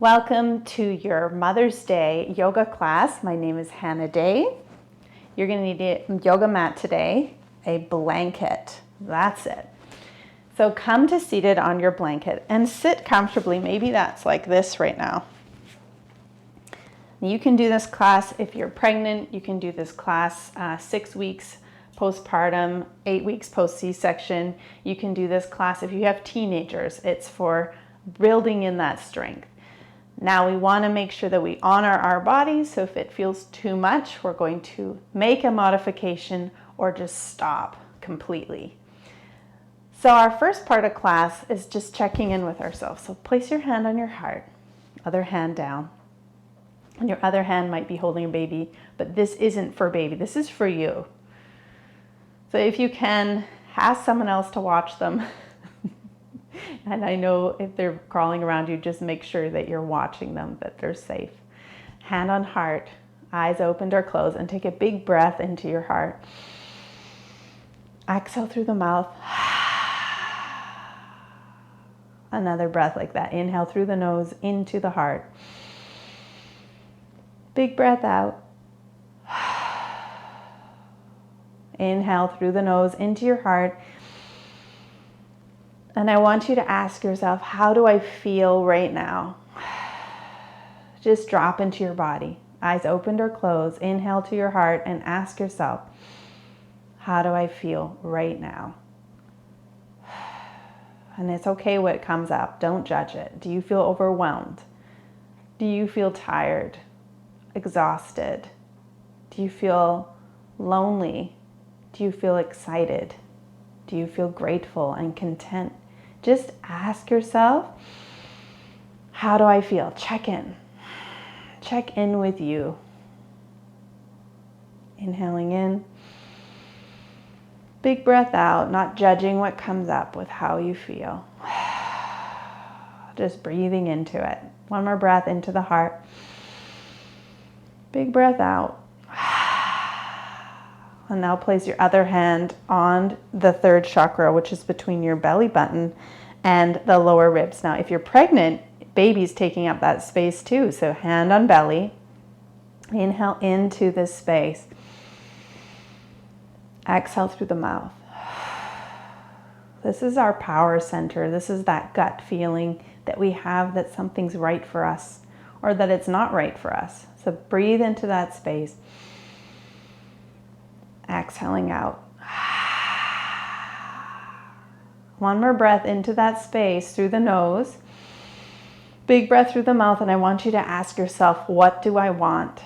Welcome to your Mother's Day yoga class. My name is Hannah Day. You're going to need a yoga mat today, a blanket. That's it. So come to seated on your blanket and sit comfortably. Maybe that's like this right now. You can do this class if you're pregnant. You can do this class 6 weeks postpartum, 8 weeks post C-section. You can do this class if you have teenagers. It's for building in that strength. Now we want to make sure that we honor our bodies, so if it feels too much, we're going to make a modification or just stop completely. So our first part of class is just checking in with ourselves. So place your hand on your heart, other hand down, and your other hand might be holding a baby, but this isn't for baby, this is for you. So if you can, ask someone else to watch them. And I know if they're crawling around you, just make sure that you're watching them, that they're safe. Hand on heart, eyes opened or closed, and take a big breath into your heart. Exhale through the mouth. Another breath like that. Inhale through the nose into the heart. Big breath out. Inhale through the nose into your heart. And I want you to ask yourself, how do I feel right now? Just drop into your body. Eyes opened or closed. Inhale to your heart and ask yourself, how do I feel right now? And it's okay what comes up. Don't judge it. Do you feel overwhelmed? Do you feel tired? Exhausted? Do you feel lonely? Do you feel excited? Do you feel grateful and content? Just ask yourself, how do I feel? Check in. Check in with you. Inhaling in. Big breath out, not judging what comes up with how you feel. Just breathing into it. One more breath into the heart. Big breath out. And now place your other hand on the third chakra, which is between your belly button and the lower ribs. Now, if you're pregnant, baby's taking up that space too. So hand on belly. Inhale into this space. Exhale through the mouth. This is our power center. This is that gut feeling that we have that something's right for us or that it's not right for us. So breathe into that space. Exhaling out. One more breath into that space through the nose. Big breath through the mouth, and I want you to ask yourself, what do I want?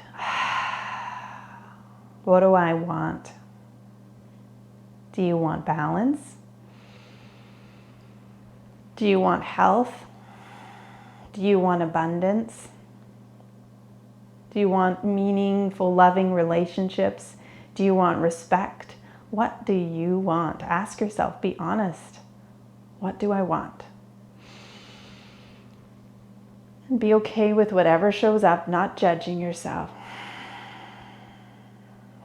What do I want? Do you want balance? Do you want health? Do you want abundance? Do you want meaningful, loving relationships? Do you want respect? What do you want? Ask yourself, be honest. What do I want? And be okay with whatever shows up, not judging yourself.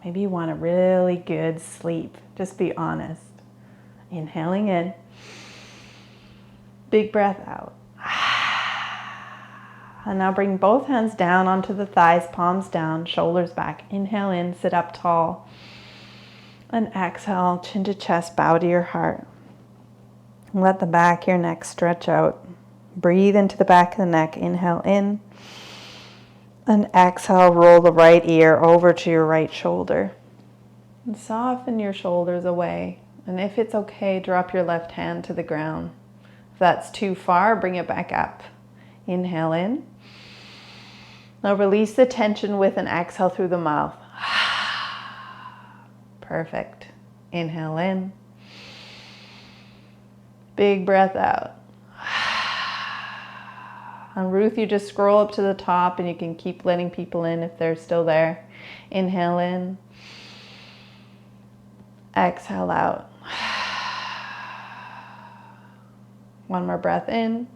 Maybe you want a really good sleep. Just be honest. Inhaling in. Big breath out. And now bring both hands down onto the thighs, palms down, shoulders back. Inhale in, sit up tall. And exhale, chin to chest, bow to your heart. Let the back of your neck stretch out. Breathe into the back of the neck. Inhale in. And exhale, roll the right ear over to your right shoulder. And soften your shoulders away. And if it's okay, drop your left hand to the ground. If that's too far, bring it back up. Inhale in. Now release the tension with an exhale through the mouth. Perfect. Inhale in. Big breath out. And Ruth, you just scroll up to the top and you can keep letting people in if they're still there. Inhale in. Exhale out. One more breath in.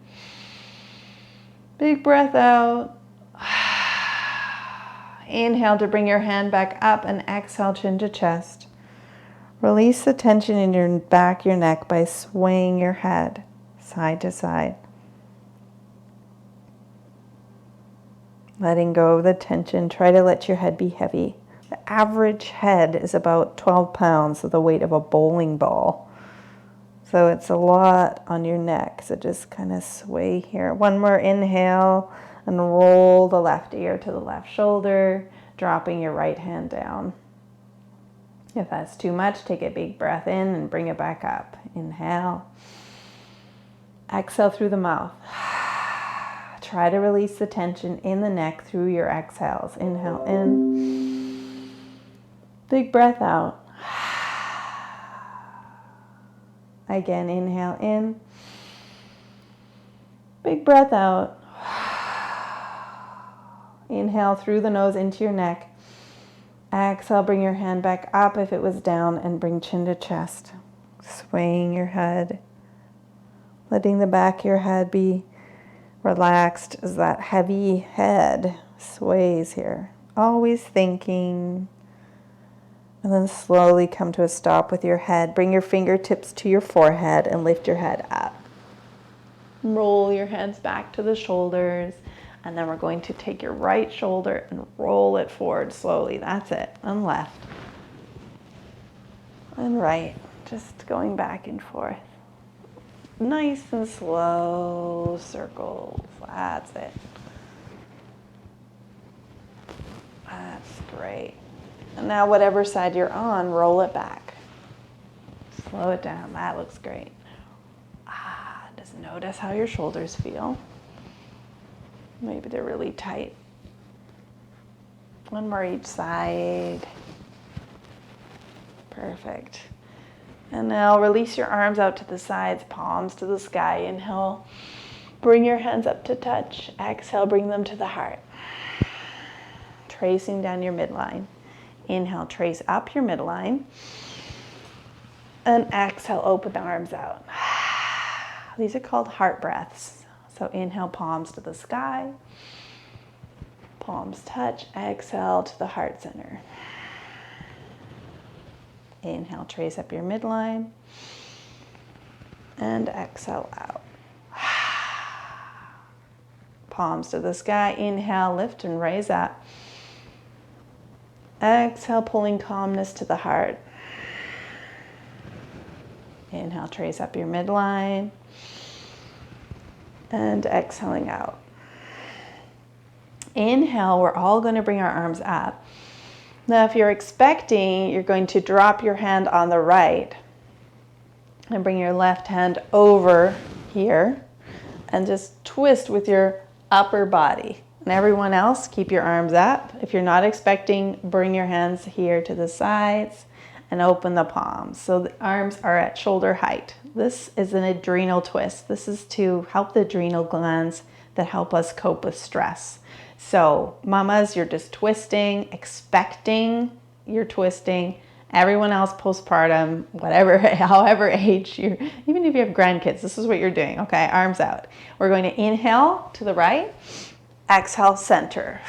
Big breath out. Inhale to bring your hand back up and exhale, chin to chest. Release the tension in your back, your neck by swaying your head side to side. Letting go of the tension. Try to let your head be heavy. The average head is about 12 pounds, so the weight of a bowling ball. So it's a lot on your neck. So just kind of sway here. One more inhale and roll the left ear to the left shoulder, dropping your right hand down. If that's too much, take a big breath in and bring it back up. Inhale. Exhale through the mouth. Try to release the tension in the neck through your exhales. Inhale in. Big breath out. Again, inhale in. Big breath out. Inhale through the nose into your neck. Exhale, bring your hand back up if it was down and bring chin to chest. Swaying your head. Letting the back of your head be relaxed as that heavy head sways here. Always thinking. And then slowly come to a stop with your head. Bring your fingertips to your forehead and lift your head up. Roll your hands back to the shoulders. And then we're going to take your right shoulder and roll it forward slowly. That's it. And left. And right. Just going back and forth. Nice and slow circles. That's it. That's great. And now whatever side you're on, roll it back. Slow it down. That looks great. Just notice how your shoulders feel. Maybe they're really tight. One more each side. Perfect. And now release your arms out to the sides, palms to the sky. Inhale, bring your hands up to touch. Exhale, bring them to the heart. Tracing down your midline. Inhale, trace up your midline. And exhale, open the arms out. These are called heart breaths. So inhale, palms to the sky. Palms touch. Exhale to the heart center. Inhale, trace up your midline. And exhale out. Palms to the sky. Inhale, lift and raise up. Exhale, pulling calmness to the heart. Inhale, trace up your midline. And exhaling out. Inhale, we're all going to bring our arms up. Now, if you're expecting, you're going to drop your hand on the right and bring your left hand over here and just twist with your upper body. And everyone else, keep your arms up. If you're not expecting, bring your hands here to the sides and open the palms. So the arms are at shoulder height. This is an adrenal twist. This is to help the adrenal glands that help us cope with stress. So mamas, you're just twisting, expecting you're twisting. Everyone else postpartum, whatever, however age you're, even if you have grandkids, this is what you're doing, okay? Arms out. We're going to inhale to the right, exhale, center.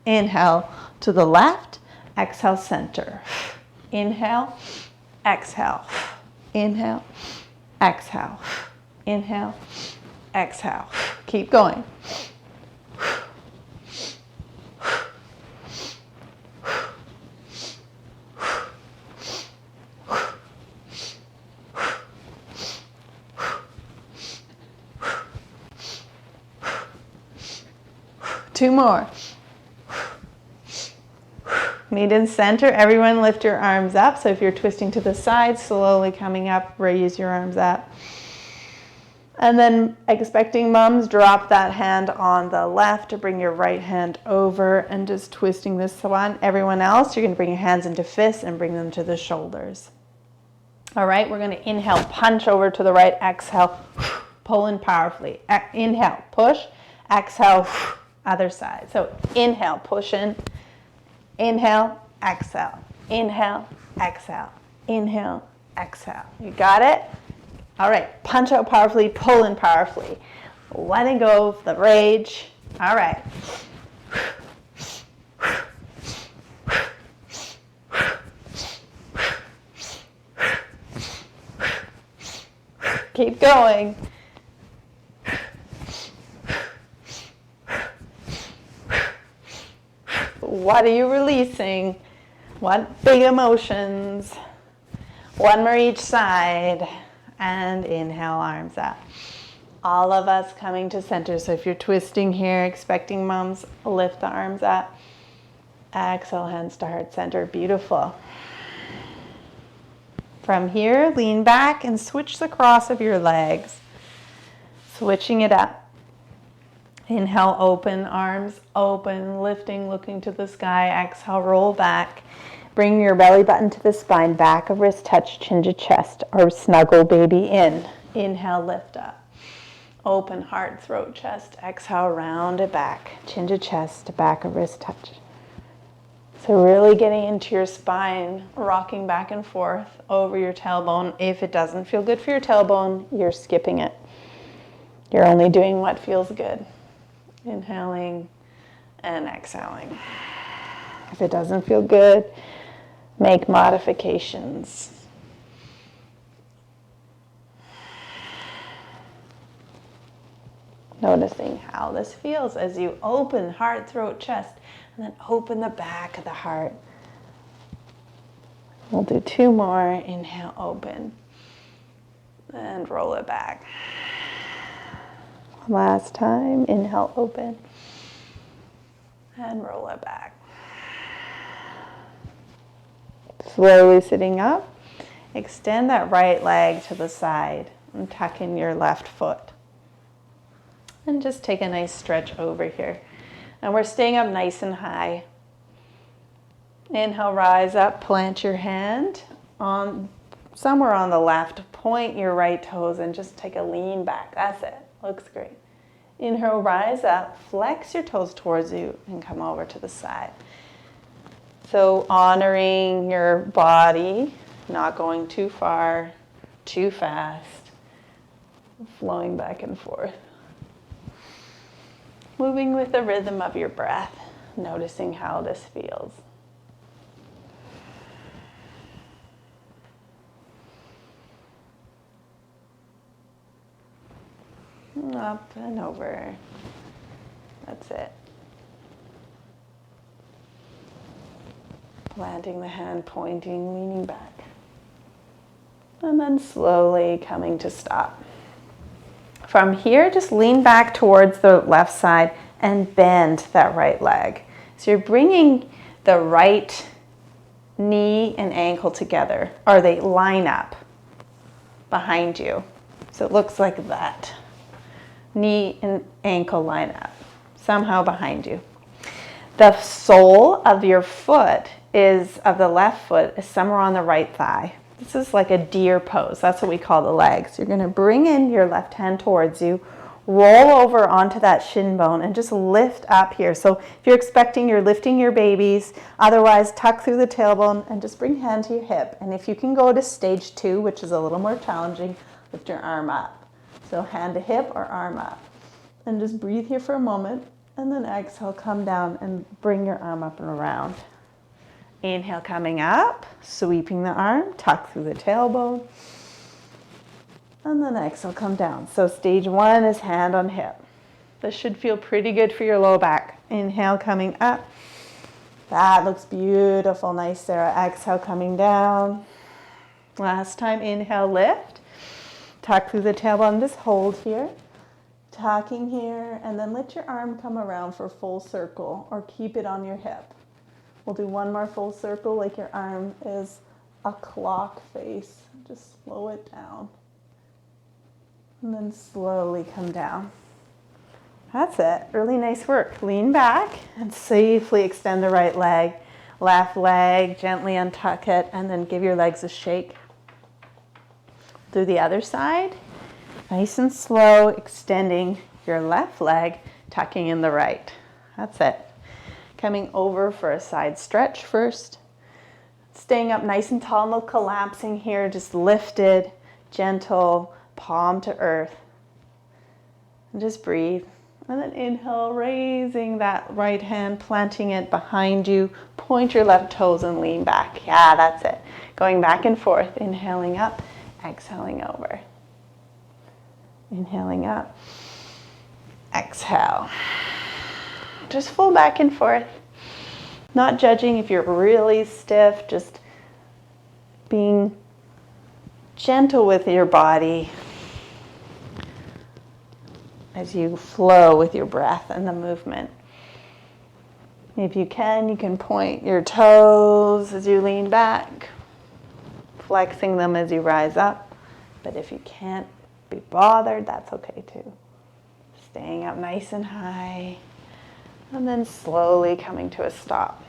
Inhale to the left, exhale, center. Inhale, exhale. Inhale, exhale. Inhale, exhale. Keep going. Two more. Meet in center. Everyone lift your arms up. So if you're twisting to the side, slowly coming up, raise your arms up. And then expecting mums, drop that hand on the left to bring your right hand over and just twisting this one. Everyone else, you're going to bring your hands into fists and bring them to the shoulders. All right, we're going to inhale, punch over to the right, exhale, pull in powerfully. Inhale, push, exhale, other side. So inhale, push in, inhale, exhale, inhale, exhale, inhale, exhale. You got it? All right, punch out powerfully, pull in powerfully. Letting go of the rage. All right. Keep going. What are you releasing? What big emotions? One more each side. And inhale, arms up. All of us coming to center. So if you're twisting here, expecting moms, lift the arms up. Exhale, hands to heart center. Beautiful. From here, lean back and switch the cross of your legs. Switching it up. Inhale, open, arms open, lifting, looking to the sky. Exhale, roll back. Bring your belly button to the spine, back of wrist touch, chin to chest, or snuggle baby in. Inhale, lift up. Open heart, throat, chest. Exhale, round it back, chin to chest, back of wrist touch. So really getting into your spine, rocking back and forth over your tailbone. If it doesn't feel good for your tailbone, you're skipping it. You're only doing what feels good. Inhaling and exhaling. If it doesn't feel good, make modifications. Noticing how this feels as you open heart, throat, chest, and then open the back of the heart. We'll do two more. Inhale, open, and roll it back. Last time, inhale, open, and roll it back. Slowly sitting up, extend that right leg to the side and tuck in your left foot. And just take a nice stretch over here. And we're staying up nice and high. Inhale, rise up, plant your hand on somewhere on the left. Point your right toes and just take a lean back. That's it. Looks great. Inhale, rise up, flex your toes towards you and come over to the side. So honoring your body, not going too far, too fast, flowing back and forth. Moving with the rhythm of your breath, noticing how this feels. Up and over. That's it. Planting the hand, pointing, leaning back. And then slowly coming to stop. From here, just lean back towards the left side and bend that right leg. So you're bringing the right knee and ankle together, or they line up behind you. So it looks like that. Knee and ankle line up, somehow behind you. The sole of your foot of the left foot is somewhere on the right thigh. This is like a deer pose. That's what we call the legs. You're going to bring in your left hand towards you, roll over onto that shin bone, and just lift up here. So if you're expecting, you're lifting your babies. Otherwise, tuck through the tailbone and just bring hand to your hip. And if you can go to stage 2, which is a little more challenging, lift your arm up. So hand to hip or arm up. And just breathe here for a moment. And then exhale, come down and bring your arm up and around. Inhale, coming up, sweeping the arm, tuck through the tailbone. And then exhale, come down. So stage 1 is hand on hip. This should feel pretty good for your low back. Inhale, coming up. That looks beautiful. Nice, Sarah. Exhale, coming down. Last time, inhale, lift. Tuck through the tailbone. Just hold here. Tucking here. And then let your arm come around for full circle or keep it on your hip. We'll do one more full circle like your arm is a clock face. Just slow it down. And then slowly come down. That's it. Really nice work. Lean back and safely extend the right leg. Left leg, gently untuck it, and then give your legs a shake. Do the other side. Nice and slow, extending your left leg, tucking in the right. That's it. Coming over for a side stretch first. Staying up nice and tall, no collapsing here, just lifted, gentle, palm to earth. And just breathe. And then inhale, raising that right hand, planting it behind you. Point your left toes and lean back. Yeah, that's it. Going back and forth, inhaling up, exhaling over. Inhaling up, exhale. Just full back and forth. Not judging if you're really stiff, just being gentle with your body as you flow with your breath and the movement. If you can point your toes as you lean back, flexing them as you rise up. But if you can't be bothered, that's okay too. Staying up nice and high, and then slowly coming to a stop.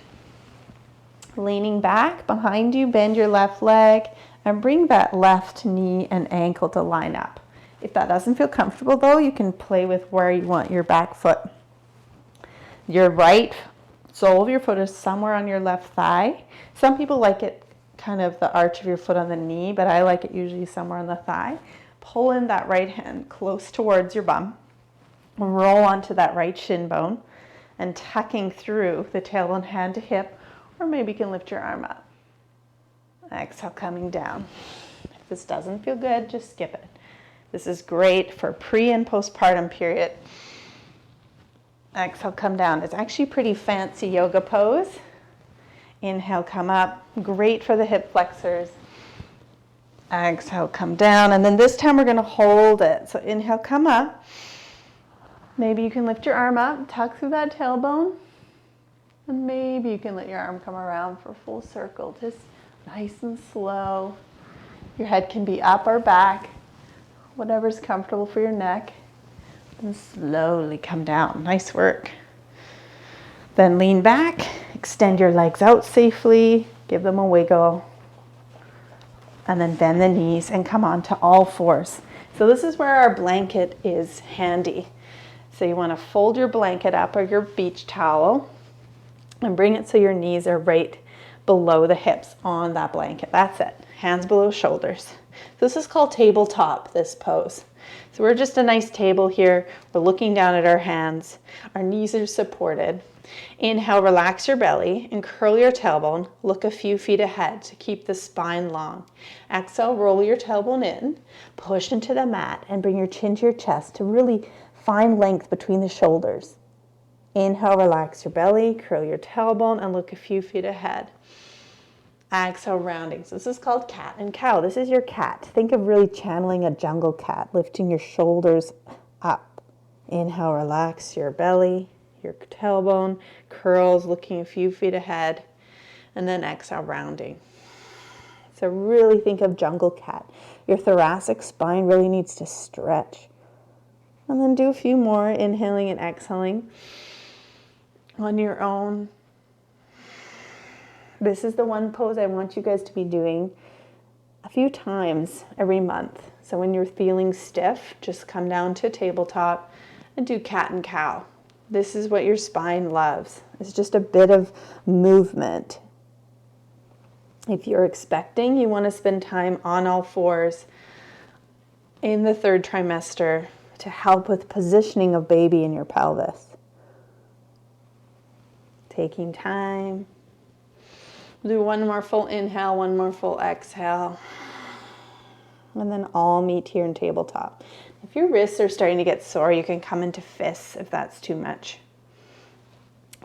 Leaning back behind you, bend your left leg, and bring that left knee and ankle to line up. If that doesn't feel comfortable though, you can play with where you want your back foot. Your right sole of your foot is somewhere on your left thigh. Some people like it kind of the arch of your foot on the knee, but I like it usually somewhere on the thigh. Pull in that right hand close towards your bum. Roll onto that right shin bone and tucking through the tailbone, hand to hip, or maybe you can lift your arm up. Exhale, coming down. If this doesn't feel good, just skip it. This is great for pre and postpartum period. Exhale, come down. It's actually a pretty fancy yoga pose. Inhale, come up. Great for the hip flexors. Exhale, come down. And then this time we're going to hold it. So inhale, come up. Maybe you can lift your arm up, tuck through that tailbone. And maybe you can let your arm come around for a full circle. Just nice and slow. Your head can be up or back, whatever's comfortable for your neck. And slowly come down. Nice work. Then lean back, extend your legs out safely, give them a wiggle. And then bend the knees and come on to all fours. So this is where our blanket is handy. So you want to fold your blanket up or your beach towel and bring it so your knees are right below the hips on that blanket. That's it. Hands below shoulders. This is called tabletop, this pose. So we're just a nice table here. We're looking down at our hands. Our knees are supported. Inhale, relax your belly and curl your tailbone. Look a few feet ahead to keep the spine long. Exhale, roll your tailbone in, push into the mat and bring your chin to your chest to really find length between the shoulders. Inhale, relax your belly, curl your tailbone and look a few feet ahead. Exhale, rounding. So this is called cat and cow. This is your cat. Think of really channeling a jungle cat, lifting your shoulders up. Inhale, relax your belly, your tailbone, curls, looking a few feet ahead. And then exhale, rounding. So really think of jungle cat. Your thoracic spine really needs to stretch. And then do a few more, inhaling and exhaling on your own. This is the one pose I want you guys to be doing a few times every month. So when you're feeling stiff, just come down to tabletop and do cat and cow. This is what your spine loves. It's just a bit of movement. If you're expecting, you want to spend time on all fours in the third trimester to help with positioning of baby in your pelvis. Taking time. Do one more full inhale, one more full exhale. And then all meet here in tabletop. If your wrists are starting to get sore, you can come into fists if that's too much.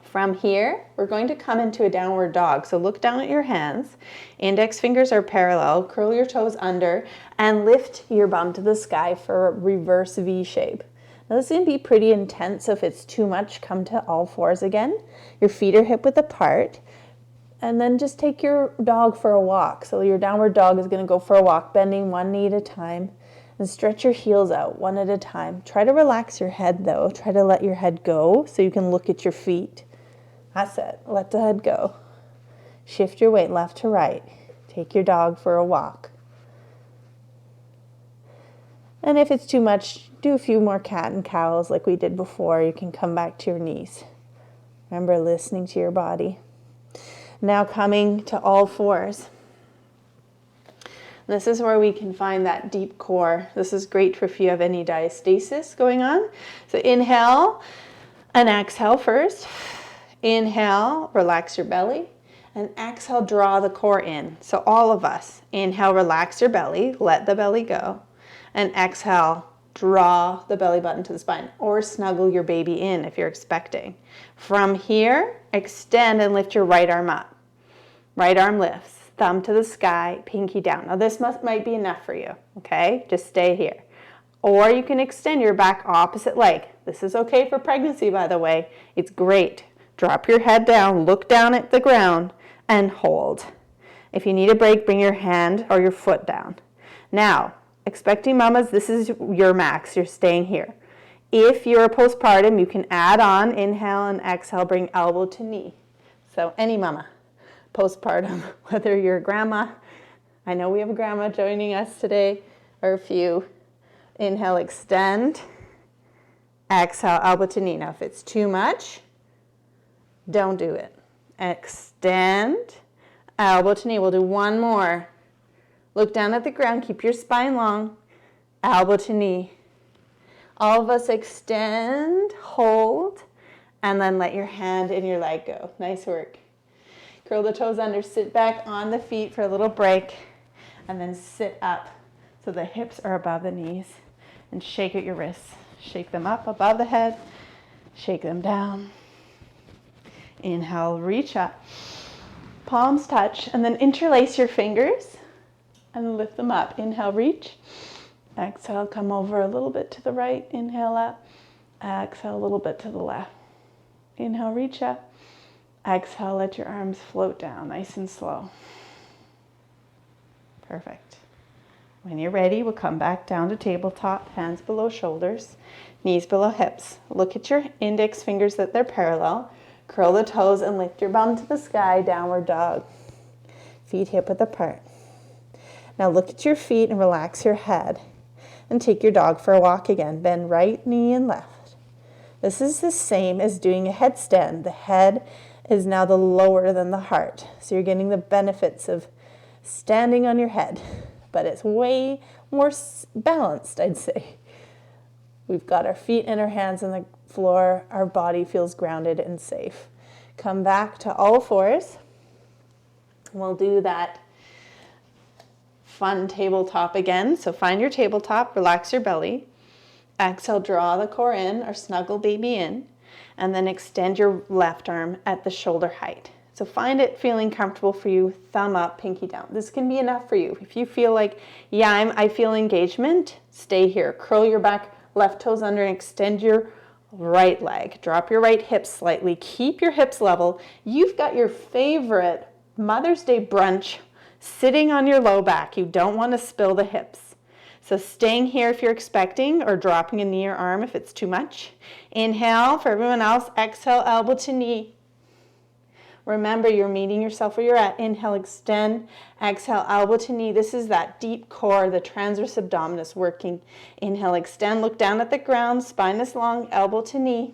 From here, we're going to come into a downward dog. So look down at your hands. Index fingers are parallel. Curl your toes under and lift your bum to the sky for a reverse V shape. Now this is going to be pretty intense, so if it's too much, come to all fours again. Your feet are hip width apart. And then just take your dog for a walk. So your downward dog is going to go for a walk, bending one knee at a time. And stretch your heels out one at a time. Try to relax your head though. Try to let your head go so you can look at your feet. That's it. Let the head go. Shift your weight left to right. Take your dog for a walk. And if it's too much, do a few more cat and cows like we did before. You can come back to your knees. Remember, listening to your body. Now coming to all fours. This is where we can find that deep core. This is great for if you have any diastasis going on. So inhale and exhale first. Inhale, relax your belly. And exhale, draw the core in. So all of us, inhale, relax your belly. Let the belly go. And exhale, draw the belly button to the spine, or snuggle your baby in if you're expecting. From here, extend and lift your right arm up. Right arm lifts, thumb to the sky, pinky down. Now this might be enough for you, okay? Just stay here. Or you can extend your back opposite leg. This is okay for pregnancy, by the way. It's great. Drop your head down, look down at the ground, and hold. If you need a break, bring your hand or your foot down. Now, expecting mamas, this is your max. You're staying here. If you're postpartum, you can add on, inhale and exhale, bring elbow to knee. So any mama, postpartum, whether you're a grandma, I know we have a grandma joining us today, or a few. Inhale, extend. Exhale, elbow to knee. Now, if it's too much, don't do it. Extend, elbow to knee. We'll do one more. Look down at the ground. Keep your spine long. Elbow to knee. All of us extend, hold, and then let your hand and your leg go. Nice work. Curl the toes under. Sit back on the feet for a little break, and then sit up so the hips are above the knees. And shake out your wrists. Shake them up above the head. Shake them down. Inhale, reach up. Palms touch, and then interlace your fingers and lift them up. Inhale, reach. Exhale, come over a little bit to the right. Inhale up. Exhale, a little bit to the left. Inhale, reach up. Exhale, let your arms float down, nice and slow. Perfect. When you're ready, we'll come back down to tabletop, hands below shoulders, knees below hips. Look at your index fingers that they're parallel. Curl the toes and lift your bum to the sky, downward dog. Feet hip width apart. Now look at your feet and relax your head. And take your dog for a walk again. Bend right knee and left. This is the same as doing a headstand. The head is now the lower than the heart. So you're getting the benefits of standing on your head. But it's way more balanced, I'd say. We've got our feet and our hands on the floor. Our body feels grounded and safe. Come back to all fours. We'll do that fun tabletop again. So find your tabletop, relax your belly. Exhale, draw the core in or snuggle baby in. And then extend your left arm at the shoulder height. So find it feeling comfortable for you, thumb up, pinky down. This can be enough for you. If you feel like, yeah, I feel engagement, stay here. Curl your back, left toes under, and extend your right leg. Drop your right hip slightly. Keep your hips level. You've got your favorite Mother's Day brunch sitting on your low back. You don't want to spill the hips. So staying here if you're expecting, or dropping a knee or arm if it's too much. Inhale for everyone else. Exhale, elbow to knee. Remember, you're meeting yourself where you're at. Inhale, extend. Exhale, elbow to knee. This is that deep core, the transverse abdominis working. Inhale, extend. Look down at the ground. Spine is long. Elbow to knee.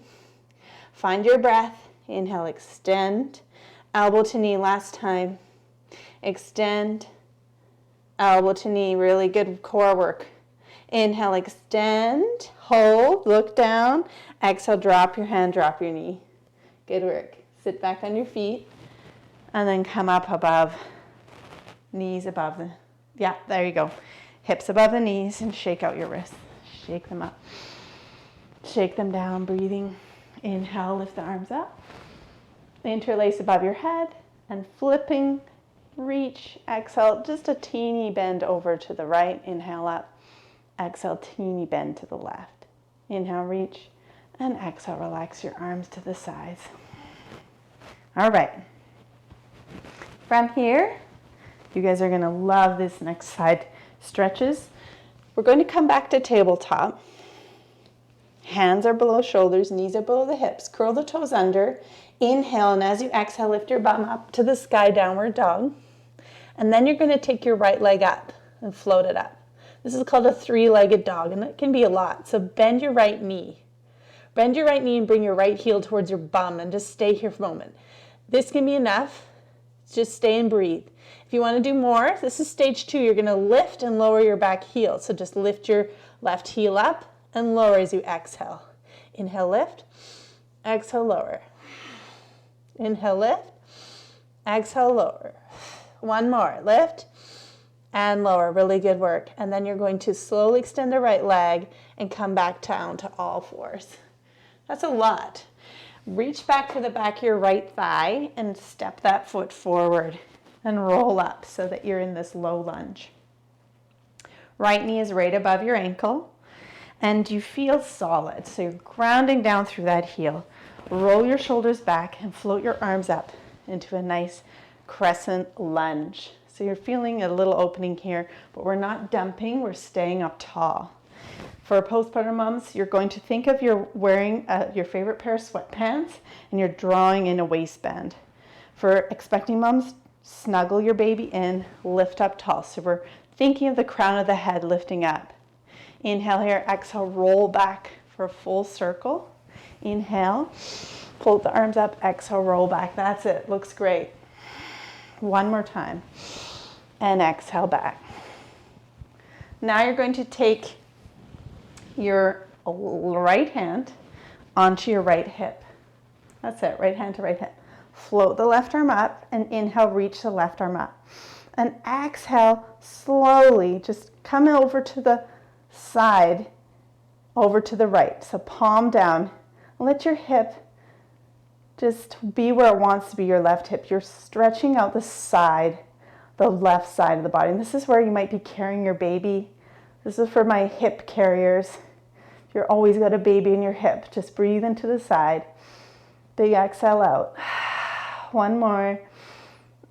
Find your breath. Inhale, extend. Elbow to knee. Last time. Extend. Elbow to knee. Really good core work. Inhale, extend. Hold. Look down. Exhale, drop your hand. Drop your knee. Good work. Sit back on your feet, and then come up above, knees above the, yeah, there you go. Hips above the knees, and shake out your wrists. Shake them up. Shake them down, breathing. Inhale, lift the arms up. Interlace above your head, and flipping, reach, exhale, just a teeny bend over to the right. Inhale up. Exhale, teeny bend to the left. Inhale, reach, and exhale, relax your arms to the sides. All right, from here, you guys are gonna love this next side stretches. We're going to come back to tabletop. Hands are below shoulders, knees are below the hips. Curl the toes under, inhale, and as you exhale, lift your bum up to the sky, downward dog. And then you're gonna take your right leg up and float it up. This is called a three-legged dog, and it can be a lot. So bend your right knee. Bend your right knee and bring your right heel towards your bum, and just stay here for a moment. This can be enough. Just stay and breathe. If you want to do more, this is stage 2. You're going to lift and lower your back heel. So just lift your left heel up and lower as you exhale. Inhale, lift. Exhale, lower. Inhale, lift. Exhale, lower. One more. Lift. and lower. Really good work. And then you're going to slowly extend the right leg and come back down to all fours. That's a lot. Reach back to the back of your right thigh and step that foot forward and roll up so that you're in this low lunge. Right knee is right above your ankle and you feel solid. So you're grounding down through that heel. Roll your shoulders back and float your arms up into a nice crescent lunge. So you're feeling a little opening here, but we're not dumping, we're staying up tall. For postpartum moms, you're going to think of you're wearing your favorite pair of sweatpants and you're drawing in a waistband. For expecting moms, snuggle your baby in, lift up tall. So we're thinking of the crown of the head lifting up. Inhale here, exhale, roll back for a full circle. Inhale, float the arms up, exhale, roll back. That's it, looks great. One more time. And exhale back. Now you're going to take your right hand onto your right hip. That's it, right hand to right hip. Float the left arm up and inhale, reach the left arm up. And exhale, slowly, just come over to the side, over to the right. So palm down. Let your hip just be where it wants to be, your left hip. You're stretching out the side, the left side of the body. And this is where you might be carrying your baby. This is for my hip carriers. You're always got a baby in your hip. Just breathe into the side. Big exhale out. One more.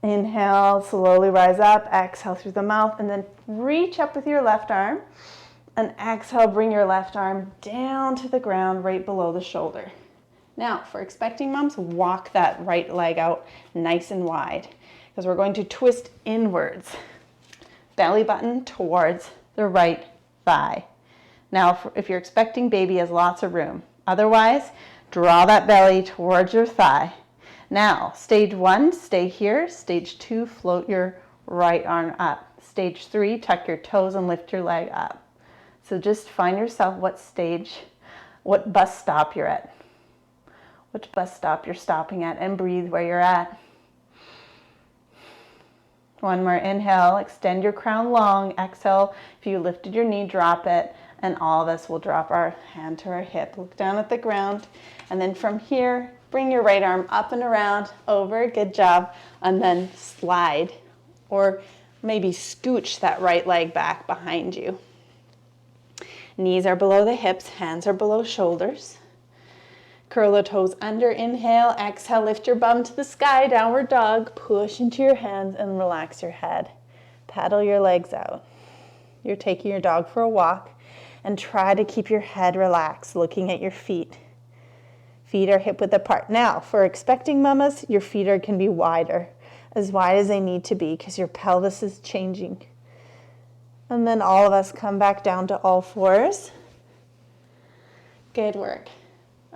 Inhale, slowly rise up. Exhale through the mouth and then reach up with your left arm. And exhale, bring your left arm down to the ground right below the shoulder. Now, for expecting moms, walk that right leg out nice and wide because we're going to twist inwards. Belly button towards the right thigh. Now, if you're expecting, baby has lots of room. Otherwise, draw that belly towards your thigh. Now, stage 1, stay here. Stage 2, float your right arm up. Stage 3, tuck your toes and lift your leg up. So just find yourself what stage, what bus stop you're at. Which bus stop you're stopping at and breathe where you're at. One more inhale, extend your crown long. Exhale, if you lifted your knee, drop it. And all of us will drop our hand to our hip. Look down at the ground. And then from here, bring your right arm up and around, over, good job. And then slide or maybe scooch that right leg back behind you. Knees are below the hips, hands are below shoulders. Curl the toes under, inhale, exhale, lift your bum to the sky, downward dog, push into your hands and relax your head. Paddle your legs out. You're taking your dog for a walk and try to keep your head relaxed, looking at your feet. Feet are hip width apart. Now, for expecting mamas, your feet can be wider, as wide as they need to be because your pelvis is changing. And then all of us come back down to all fours. Good work.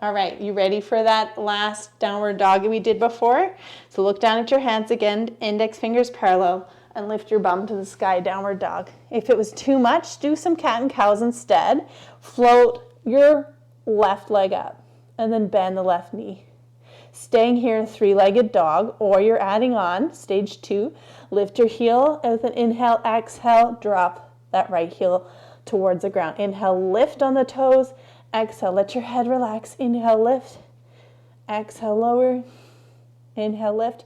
All right, you ready for that last downward dog we did before? So look down at your hands again, index fingers parallel, and lift your bum to the sky, downward dog. If it was too much, do some cat and cows instead. Float your left leg up, and then bend the left knee. Staying here in three-legged dog, or you're adding on, stage 2, lift your heel, and with an inhale, exhale, drop that right heel towards the ground. Inhale, lift on the toes. Exhale, let your head relax. Inhale, lift. Exhale, lower. Inhale, lift.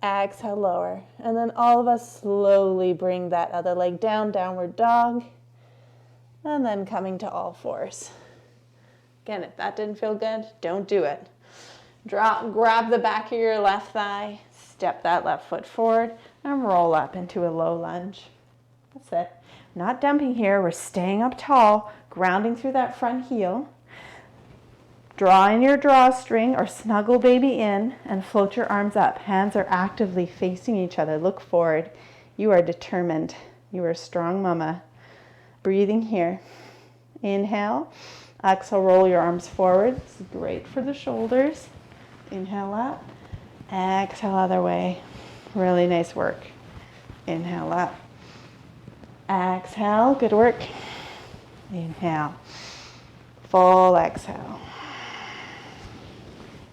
Exhale, lower. And then all of us slowly bring that other leg down, downward dog. And then coming to all fours. Again, if that didn't feel good, don't do it. Grab the back of your left thigh, step that left foot forward, and roll up into a low lunge. That's it. Not dumping here, we're staying up tall, grounding through that front heel. Draw in your drawstring or snuggle baby in and float your arms up. Hands are actively facing each other. Look forward. You are determined. You are a strong mama. Breathing here. Inhale. Exhale, roll your arms forward. This is great for the shoulders. Inhale up. Exhale, other way. Really nice work. Inhale up. Exhale, good work. Inhale. Full exhale.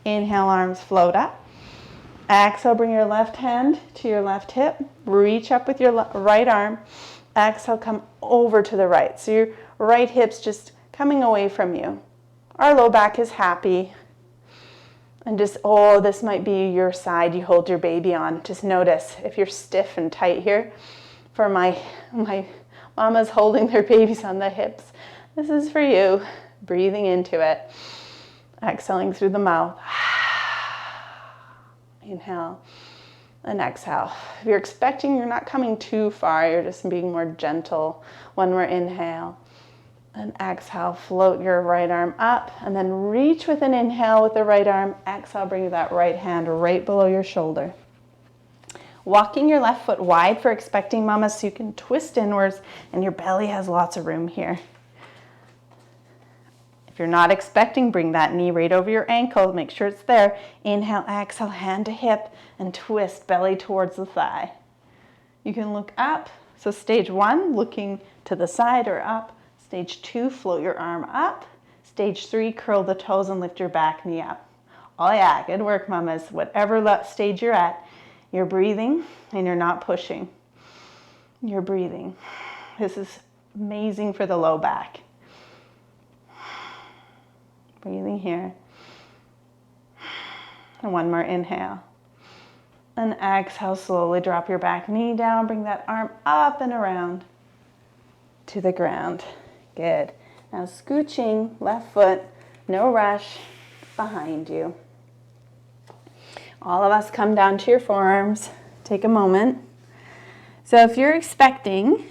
Inhale, arms float up. Exhale, bring your left hand to your left hip. Reach up with your right arm. Exhale, come over to the right. So your right hip's just coming away from you. Our low back is happy. And just, oh, this might be your side you hold your baby on. Just notice if you're stiff and tight here. For my mamas holding their babies on the hips, this is for you. Breathing into it. Exhaling through the mouth. Inhale and exhale. If you're expecting, you're not coming too far. You're just being more gentle when we're inhale. And exhale, float your right arm up and then reach with an inhale with the right arm. Exhale, bring that right hand right below your shoulder. Walking your left foot wide for expecting mama so you can twist inwards and your belly has lots of room here. If you're not expecting, bring that knee right over your ankle. Make sure it's there. Inhale, exhale, hand to hip and twist belly towards the thigh. You can look up. So stage 1, looking to the side or up. Stage 2, float your arm up. Stage 3, curl the toes and lift your back knee up. Oh yeah, good work, mamas. Whatever stage you're at, you're breathing and you're not pushing. You're breathing. This is amazing for the low back. Breathing here. And one more inhale. And exhale, slowly drop your back knee down. Bring that arm up and around to the ground. Good. Now scooching, left foot, no rush, behind you. All of us come down to your forearms. Take a moment. So if you're expecting,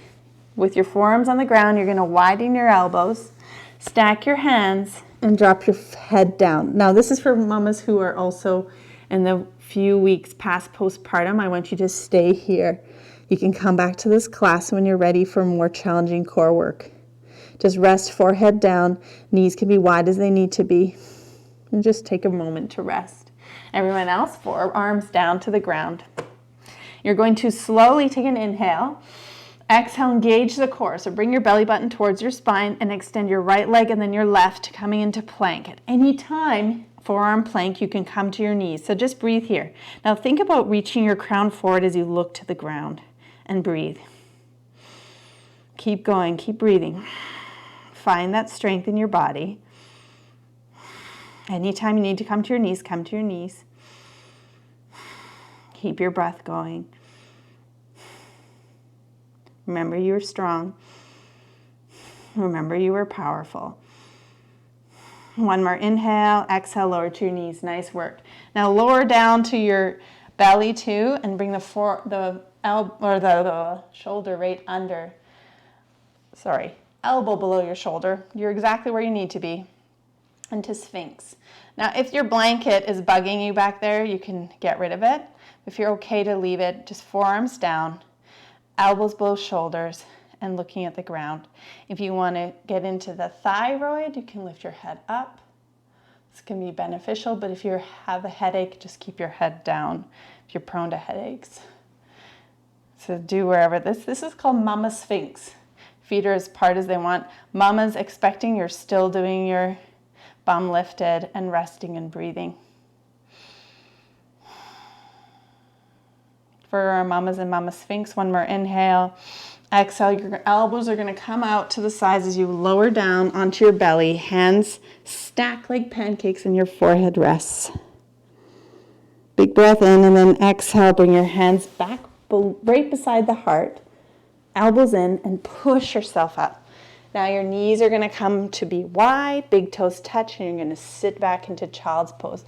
with your forearms on the ground, you're going to widen your elbows, stack your hands, and drop your head down. Now this is for mamas who are also in the few weeks past postpartum. I want you to stay here. You can come back to this class when you're ready for more challenging core work. Just rest, forehead down, knees can be wide as they need to be. And just take a moment to rest. Everyone else, forearms down to the ground. You're going to slowly take an inhale. Exhale, engage the core. So bring your belly button towards your spine and extend your right leg and then your left, coming into plank. At any time, forearm plank, you can come to your knees. So just breathe here. Now think about reaching your crown forward as you look to the ground and breathe. Keep going, keep breathing. Find that strength in your body. Anytime you need to come to your knees, come to your knees. Keep your breath going. Remember you were strong. Remember you were powerful. One more inhale, exhale, lower to your knees. Nice work. Now lower down to your belly too and bring the shoulder right under. Elbow below your shoulder. You're exactly where you need to be. Into Sphinx. Now if your blanket is bugging you back there, you can get rid of it. If you're okay to leave it, just forearms down, elbows below shoulders, and looking at the ground. If you want to get into the thyroid, you can lift your head up. This can be beneficial, but if you have a headache, just keep your head down if you're prone to headaches. So do wherever this is called Mama Sphinx. Feet are as apart as they want. Mama's expecting, you're still doing your bum lifted and resting and breathing. For our mamas and Mama Sphinx, one more inhale. Exhale, your elbows are going to come out to the sides as you lower down onto your belly. Hands stack like pancakes and your forehead rests. Big breath in and then exhale, bring your hands back right beside the heart. Elbows in and push yourself up. Now your knees are going to come to be wide, big toes touch, and you're going to sit back into child's pose.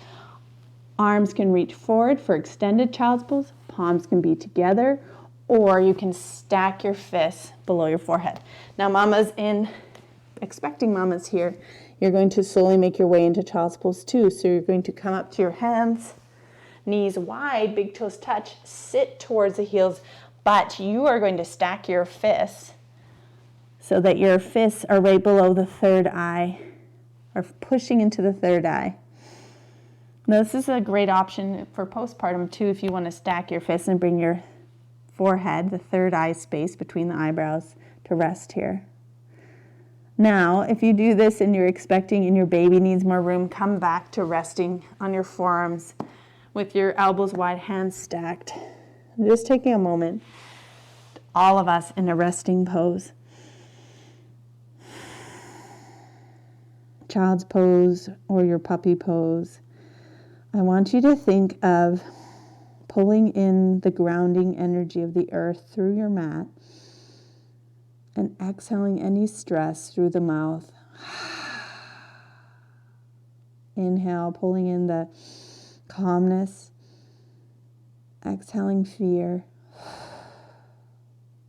Arms can reach forward for extended child's pose. Palms can be together, or you can stack your fists below your forehead. Now expecting mamas here, you're going to slowly make your way into child's pose too. So you're going to come up to your hands, knees wide, big toes touch, sit towards the heels, but you are going to stack your fists so that your fists are right below the third eye, or pushing into the third eye. Now this is a great option for postpartum too, if you want to stack your fists and bring your forehead, the third eye space between the eyebrows, to rest here. Now, if you do this and you're expecting and your baby needs more room, come back to resting on your forearms with your elbows wide, hands stacked. Just taking a moment, all of us in a resting pose. Child's pose or your puppy pose. I want you to think of pulling in the grounding energy of the earth through your mat and exhaling any stress through the mouth. Inhale, pulling in the calmness. Exhaling fear.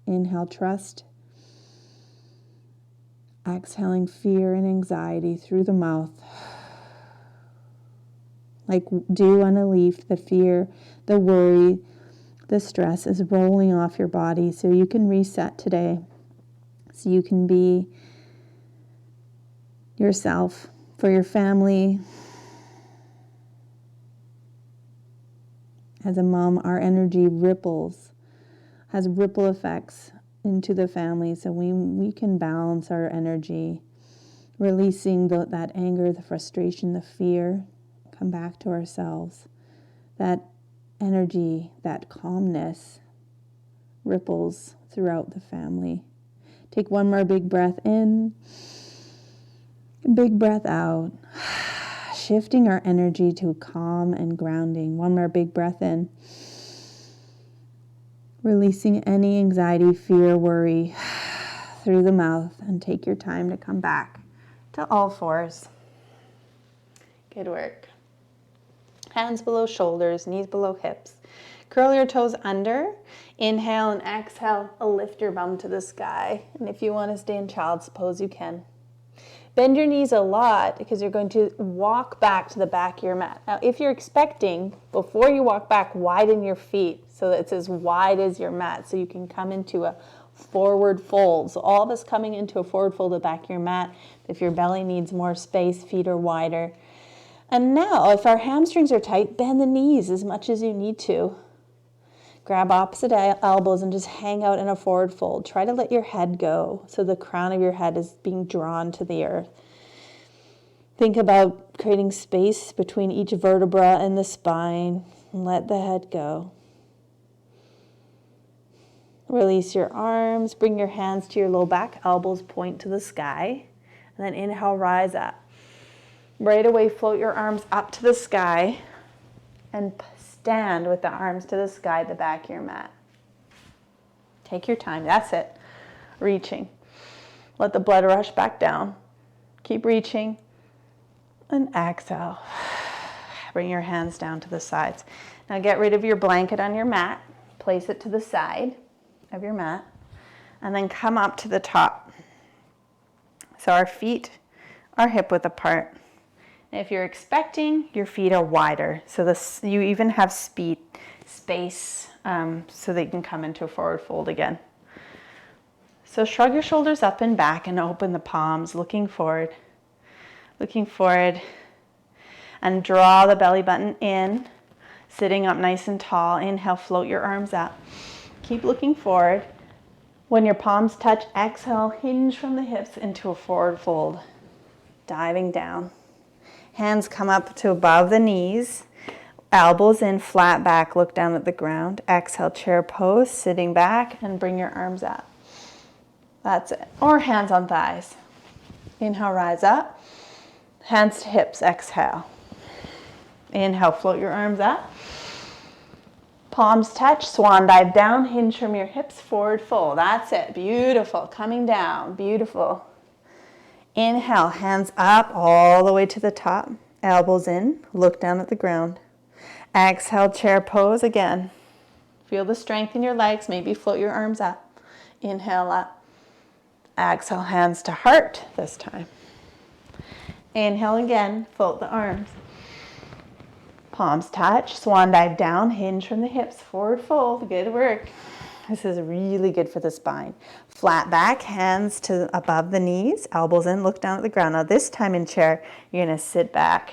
Inhale, trust. Exhaling fear and anxiety through the mouth. Like dew on a leaf, the fear, the worry, the stress is rolling off your body so you can reset today. So you can be yourself for your family. As a mom, our energy ripples, has ripple effects into the family, so we can balance our energy, releasing that anger, the frustration, the fear, come back to ourselves. That energy, that calmness ripples throughout the family. Take one more big breath in, big breath out, shifting our energy to calm and grounding. One more big breath in, releasing any anxiety, fear, worry through the mouth, and take your time to come back to all fours. Good work. Hands below shoulders, knees below hips. Curl your toes under. Inhale and exhale, lift your bum to the sky. And if you want to stay in child's pose, you can. Bend your knees a lot because you're going to walk back to the back of your mat. Now, if you're expecting, before you walk back, widen your feet so that it's as wide as your mat so you can come into a forward fold. So all of us coming into a forward fold at the back of your mat. If your belly needs more space, feet are wider. And now, if our hamstrings are tight, bend the knees as much as you need to. Grab opposite elbows and just hang out in a forward fold. Try to let your head go so the crown of your head is being drawn to the earth. Think about creating space between each vertebra and the spine, and let the head go. Release your arms, bring your hands to your low back, elbows point to the sky, and then inhale, rise up. Right away, float your arms up to the sky and stand with the arms to the sky at the back of your mat. Take your time. That's it. Reaching. Let the blood rush back down. Keep reaching. And exhale. Bring your hands down to the sides. Now get rid of your blanket on your mat. Place it to the side of your mat. And then come up to the top. So our feet are hip width apart. If you're expecting, your feet are wider, so you even have space so that you can come into a forward fold again. So shrug your shoulders up and back and open the palms, looking forward, and draw the belly button in, sitting up nice and tall. Inhale, float your arms up. Keep looking forward. When your palms touch, exhale, hinge from the hips into a forward fold, diving down. Hands come up to above the knees, elbows in, flat back, look down at the ground. Exhale, chair pose, sitting back, and bring your arms up. That's it. Or hands on thighs. Inhale, rise up. Hands to hips, exhale. Inhale, float your arms up. Palms touch, swan dive down, hinge from your hips, forward fold. That's it. Beautiful. Coming down. Beautiful. Inhale, hands up all the way to the top, elbows in, look down at the ground. Exhale, chair pose again. Feel the strength in your legs, maybe float your arms up. Inhale up. Exhale, hands to heart this time. Inhale again, float the arms. Palms touch, swan dive down, hinge from the hips, forward fold. Good work. This is really good for the spine. Flat back, hands to above the knees, elbows in, look down at the ground. Now this time in chair, you're gonna sit back.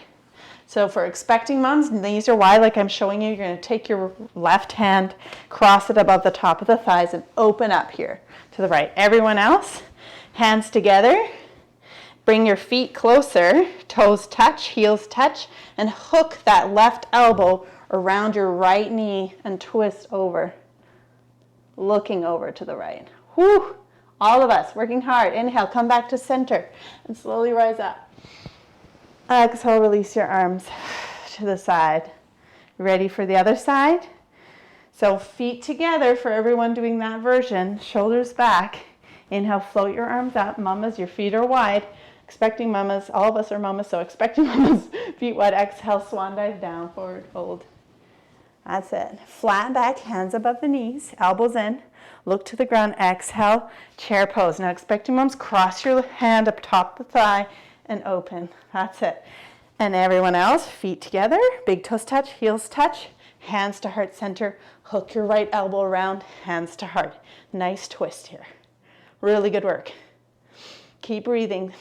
So for expecting moms, knees are wide like I'm showing you. You're gonna take your left hand, cross it above the top of the thighs and open up here to the right. Everyone else, hands together, Bring your feet closer, toes touch, heels touch, and hook that left elbow around your right knee and twist over, looking over to the right. Whew. All of us working hard. Inhale, come back to center and slowly rise up. Exhale, release your arms to the side. Ready for the other side? So feet together for everyone doing that version, shoulders back. Inhale, float your arms up. Mamas, your feet are wide. Expecting mamas, all of us are mamas, so expecting mamas, feet wide. Exhale, swan dive down, forward fold. That's it. Flat back, hands above the knees, elbows in. Look to the ground. Exhale, chair pose. Now expecting moms, cross your hand up top of the thigh and open. That's it. And everyone else, feet together, big toes touch, heels touch, hands to heart center. Hook your right elbow around, hands to heart. Nice twist here. Really good work. Keep breathing.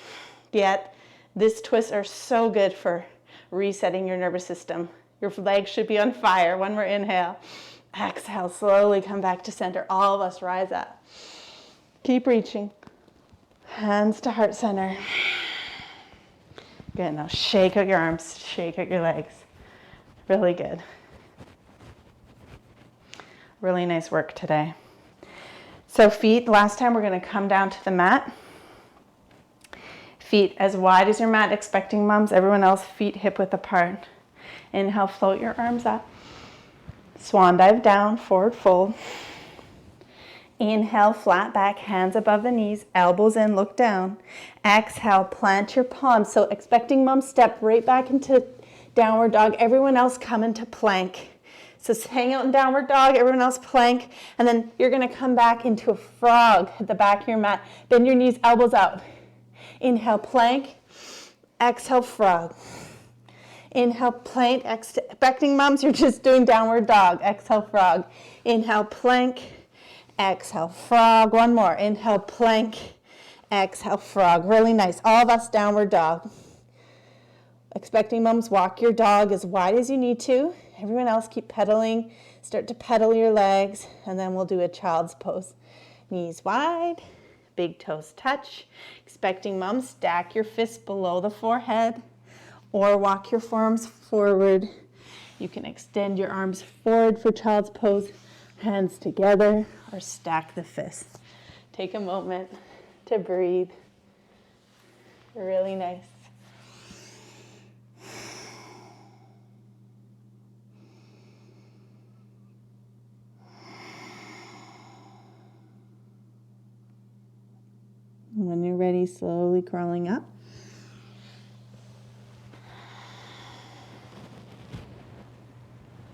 These twists are so good for resetting your nervous system. Your legs should be on fire. One more inhale. Exhale, slowly come back to center. All of us rise up. Keep reaching. Hands to heart center. Good, now shake out your arms, shake out your legs. Really good. Really nice work today. So feet, last time we're gonna come down to the mat. Feet as wide as your mat, expecting moms. Everyone else, feet hip width apart. Inhale, float your arms up. Swan dive down, forward fold. Inhale, flat back, hands above the knees, elbows in, look down. Exhale, plant your palms. So expecting mom, step right back into downward dog. Everyone else come into plank. So hang out in downward dog, everyone else plank. And then you're gonna come back into a frog at the back of your mat. Bend your knees, elbows out. Inhale, plank. Exhale, frog. Inhale, plank. Expecting moms, you're just doing downward dog. Exhale, frog. Inhale, plank. Exhale, frog. One more. Inhale, plank. Exhale, frog. Really nice. All of us, downward dog. Expecting moms, walk your dog as wide as you need to. Everyone else, keep pedaling. Start to pedal your legs, and then we'll do a child's pose. Knees wide, big toes touch. Expecting moms, stack your fists below the forehead or walk your forearms forward. You can extend your arms forward for child's pose, hands together, or stack the fists. Take a moment to breathe. Really nice. When you're ready, slowly crawling up.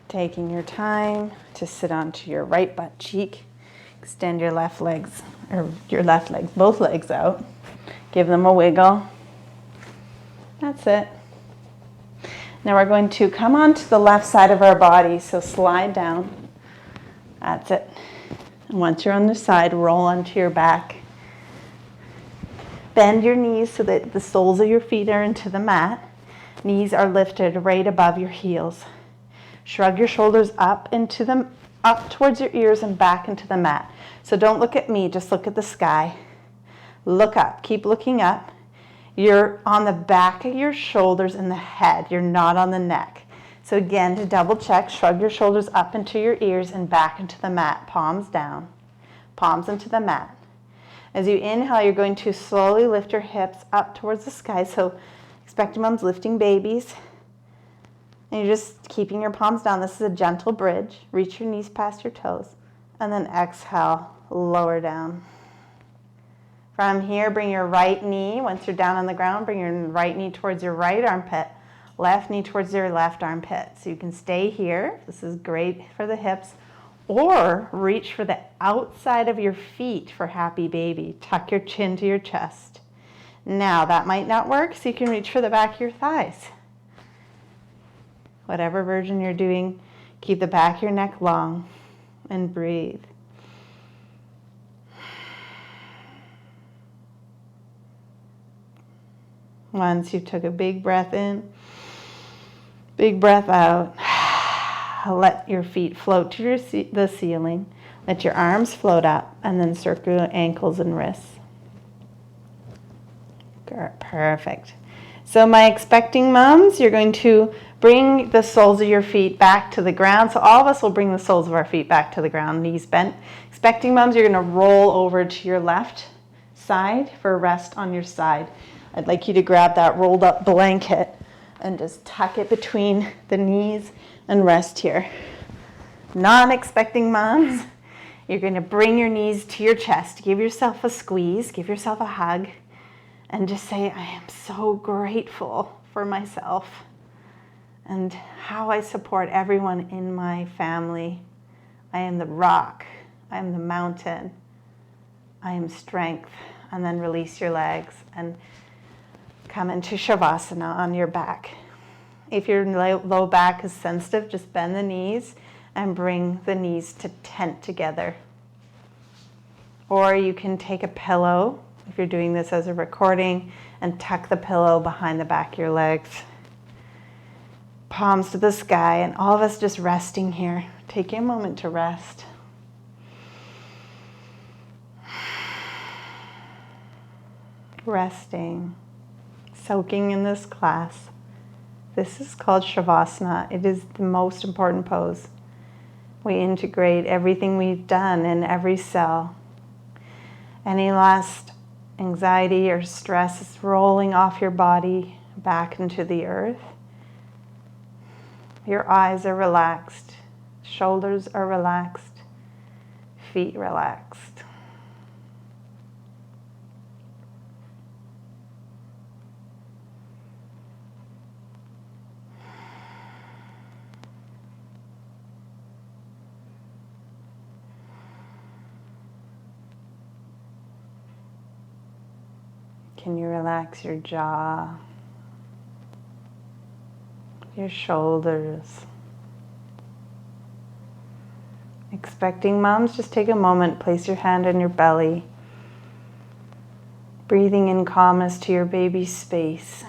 Taking your time to sit onto your right butt cheek. Extend your left legs, both legs out. Give them a wiggle. That's it. Now we're going to come onto the left side of our body, so slide down. That's it. And once you're on the side, roll onto your back. Bend your knees so that the soles of your feet are into the mat. Knees are lifted right above your heels. Shrug your shoulders up towards your ears and back into the mat. So don't look at me, just look at the sky. Look up, keep looking up. You're on the back of your shoulders and the head. You're not on the neck. So again, to double check, shrug your shoulders up into your ears and back into the mat. Palms down, palms into the mat. As you inhale, you're going to slowly lift your hips up towards the sky. So expecting moms, lifting babies. And you're just keeping your palms down. This is a gentle bridge. Reach your knees past your toes. And then exhale, lower down. From here, bring your right knee, once you're down on the ground, bring your right knee towards your right armpit. Left knee towards your left armpit. So you can stay here. This is great for the hips. Or reach for the outside of your feet for happy baby. Tuck your chin to your chest. Now, that might not work, so you can reach for the back of your thighs. Whatever version you're doing, keep the back of your neck long and breathe. Once you took a big breath in, big breath out. Let your feet float to the ceiling. Let your arms float up and then circle your ankles and wrists. Perfect. So my expecting moms, you're going to bring the soles of your feet back to the ground. So all of us will bring the soles of our feet back to the ground, knees bent. Expecting moms, you're going to roll over to your left side for a rest on your side. I'd like you to grab that rolled up blanket and just tuck it between the knees and rest here. Non-expecting moms, you're going to bring your knees to your chest. Give yourself a squeeze, give yourself a hug, and just say, I am so grateful for myself and how I support everyone in my family. I am the rock. I am the mountain. I am strength. And then release your legs and come into Shavasana on your back. If your low back is sensitive, just bend the knees and bring the knees to tent together. Or you can take a pillow, if you're doing this as a recording, and tuck the pillow behind the back of your legs. Palms to the sky, and all of us just resting here. Take a moment to rest. Resting, soaking in this class. This is called Shavasana. It is the most important pose. We integrate everything we've done in every cell. Any last anxiety or stress is rolling off your body back into the earth. Your eyes are relaxed, shoulders are relaxed, feet relaxed. Can you relax your jaw, your shoulders? Expecting moms, just take a moment, place your hand on your belly, breathing in calmness to your baby's space.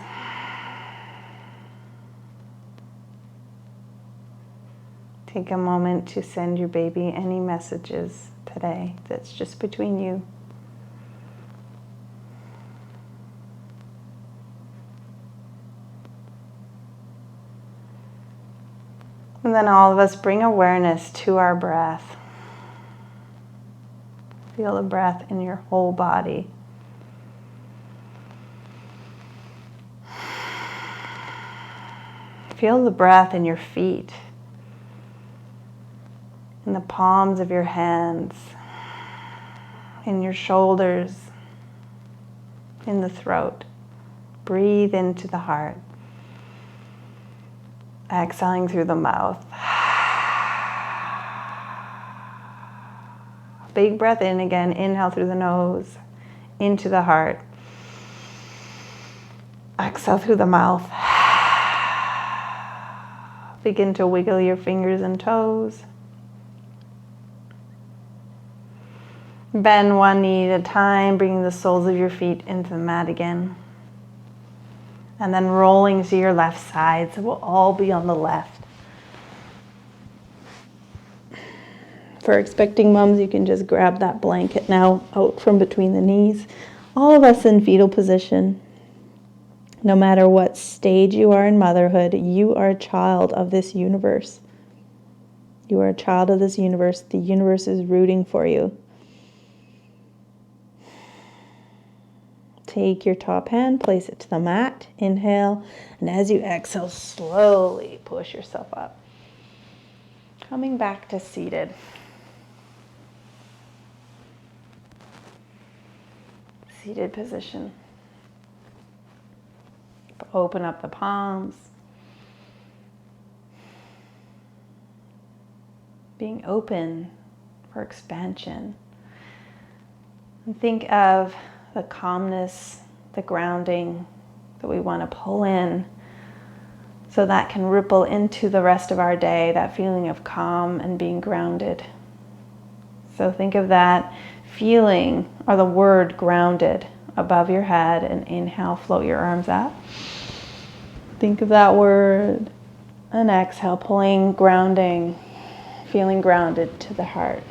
Take a moment to send your baby any messages today that's just between you. And then all of us bring awareness to our breath. Feel the breath in your whole body. Feel the breath in your feet, in the palms of your hands, in your shoulders, in the throat. Breathe into the heart. Exhaling through the mouth. Big breath in again. Inhale through the nose, into the heart. Exhale through the mouth. Begin to wiggle your fingers and toes. Bend one knee at a time, bringing the soles of your feet into the mat again. And then rolling to your left side, so we'll all be on the left. For expecting moms, you can just grab that blanket now out from between the knees. All of us in fetal position. No matter what stage you are in motherhood, you are a child of this universe. You are a child of this universe. The universe is rooting for you. Take your top hand, place it to the mat, inhale, and as you exhale, slowly push yourself up. Coming back to seated. Seated position. Open up the palms. Being open for expansion. And think of the calmness, the grounding that we want to pull in so that can ripple into the rest of our day, that feeling of calm and being grounded. So think of that feeling or the word grounded above your head, and inhale, float your arms up. Think of that word, and exhale, pulling, grounding, feeling grounded to the heart.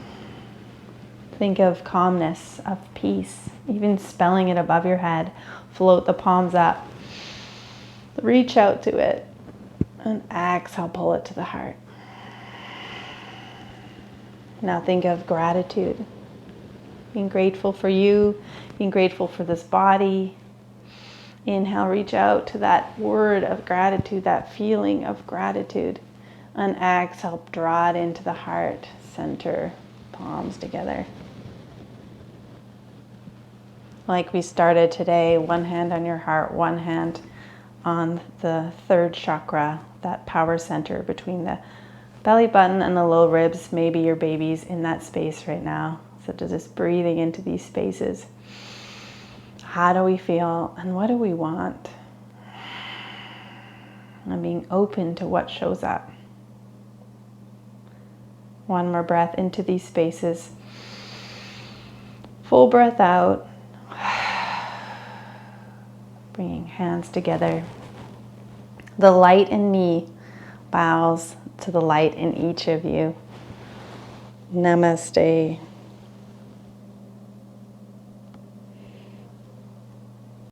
Think of calmness, of peace, even spelling it above your head. Float the palms up. Reach out to it. And exhale, pull it to the heart. Now think of gratitude. Being grateful for you, being grateful for this body. Inhale, reach out to that word of gratitude, that feeling of gratitude. And exhale, draw it into the heart, center, palms together. Like we started today, one hand on your heart, one hand on the third chakra, that power center between the belly button and the low ribs. Maybe your baby's in that space right now. So just breathing into these spaces. How do we feel and what do we want? And being open to what shows up. One more breath into these spaces. Full breath out. Bringing hands together. The light in me bows to the light in each of you. Namaste.